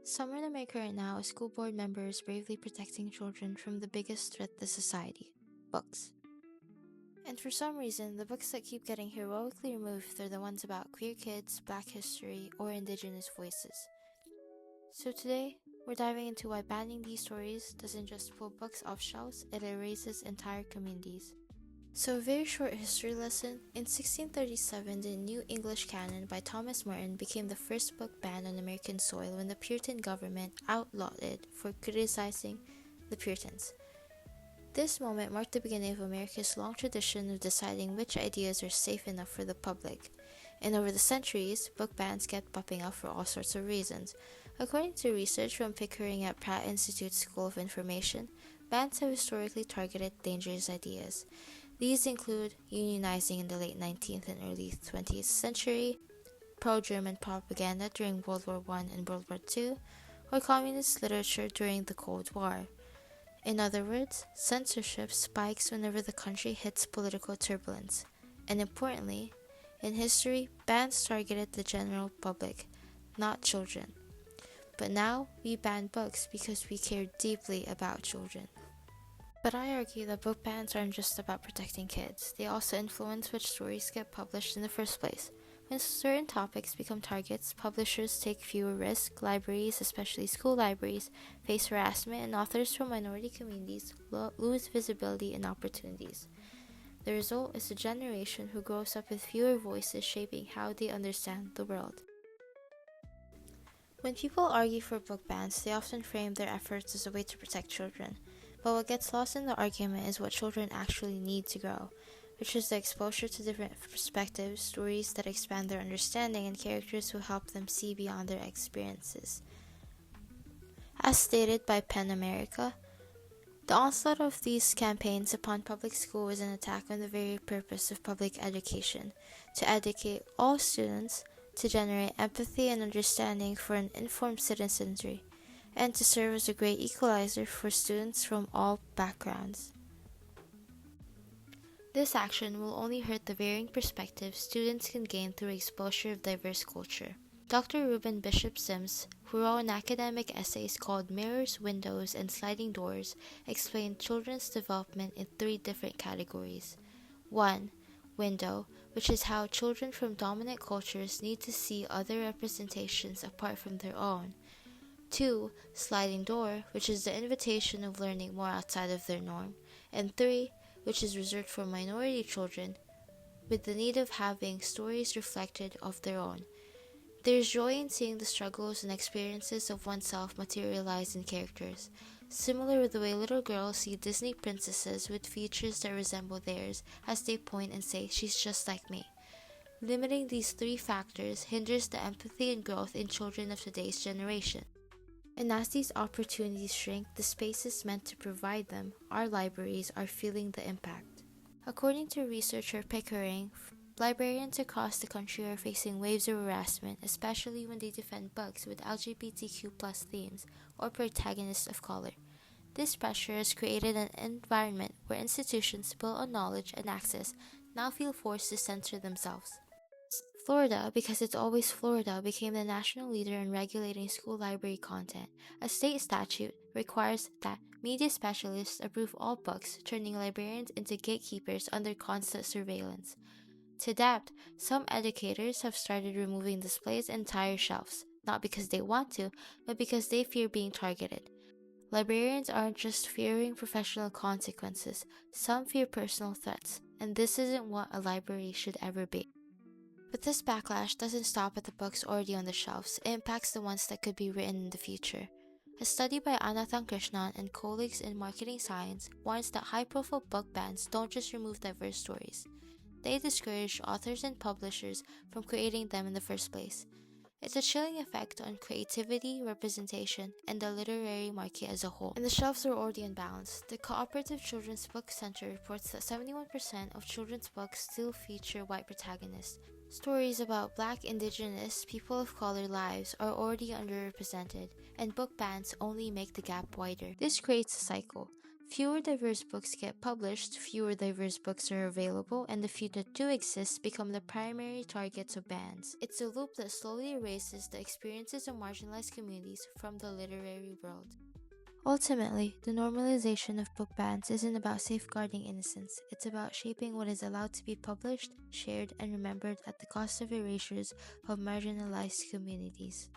Somewhere in America right now, a school board member is bravely protecting children from the biggest threat to society: books. And for some reason, the books that keep getting heroically removed are the ones about queer kids, black history, or indigenous voices. So today, we're diving into why banning these stories doesn't just pull books off shelves, it erases entire communities. So a very short history lesson. In 1637, the New English Canon by Thomas Merton became the first book banned on American soil when the Puritan government outlawed it for criticizing the Puritans. This moment marked the beginning of America's long tradition of deciding which ideas are safe enough for the public. And over the centuries, book bans kept popping up for all sorts of reasons. According to research from Pickering at Pratt Institute School of Information, bans have historically targeted dangerous ideas. These include unionizing in the late 19th and early 20th century, pro-German propaganda during World War I and World War II, or communist literature during the Cold War. In other words, censorship spikes whenever the country hits political turbulence. And importantly, in history, bans targeted the general public, not children. But now, we ban books because we care deeply about children. But I argue that book bans aren't just about protecting kids, they also influence which stories get published in the first place. When certain topics become targets, publishers take fewer risks, libraries, especially school libraries, face harassment, and authors from minority communities lose visibility and opportunities. The result is a generation who grows up with fewer voices shaping how they understand the world. When people argue for book bans, they often frame their efforts as a way to protect children. But what gets lost in the argument is what children actually need to grow, which is the exposure to different perspectives, stories that expand their understanding, and characters who help them see beyond their experiences. As stated by PEN America, the onslaught of these campaigns upon public school is an attack on the very purpose of public education, to educate all students, to generate empathy and understanding for an informed citizenry, and to serve as a great equalizer for students from all backgrounds. This action will only hurt the varying perspectives students can gain through exposure of diverse culture. Dr. Reuben Bishop Sims, who wrote an academic essay called Mirrors, Windows, and Sliding Doors, explained children's development in 3 different categories. 1. Window, which is how children from dominant cultures need to see other representations apart from their own. 2. Sliding door, which is the invitation of learning more outside of their norm. And 3. Which is reserved for minority children, with the need of having stories reflected of their own. There is joy in seeing the struggles and experiences of oneself materialized in characters, similar with the way little girls see Disney princesses with features that resemble theirs as they point and say, "She's just like me." Limiting these 3 factors hinders the empathy and growth in children of today's generation. And as these opportunities shrink, the spaces meant to provide them, our libraries, are feeling the impact. According to researcher Pickering, librarians across the country are facing waves of harassment, especially when they defend books with LGBTQ+ themes or protagonists of color. This pressure has created an environment where institutions built on knowledge and access now feel forced to censor themselves. Florida, because it's always Florida, became the national leader in regulating school library content. A state statute requires that media specialists approve all books, turning librarians into gatekeepers under constant surveillance. To adapt, some educators have started removing displays' entire shelves, not because they want to, but because they fear being targeted. Librarians aren't just fearing professional consequences, some fear personal threats, and this isn't what a library should ever be. But this backlash doesn't stop at the books already on the shelves, it impacts the ones that could be written in the future. A study by Anathan Krishnan and colleagues in marketing science warns that high-profile book bans don't just remove diverse stories. They discourage authors and publishers from creating them in the first place. It's a chilling effect on creativity, representation, and the literary market as a whole. And the shelves are already unbalanced. The Cooperative Children's Book Center reports that 71% of children's books still feature white protagonists. Stories about Black, Indigenous, people of color lives are already underrepresented, and book bans only make the gap wider. This creates a cycle. Fewer diverse books get published, fewer diverse books are available, and the few that do exist become the primary targets of bans. It's a loop that slowly erases the experiences of marginalized communities from the literary world. Ultimately, the normalization of book bans isn't about safeguarding innocence, it's about shaping what is allowed to be published, shared, and remembered at the cost of erasures of marginalized communities.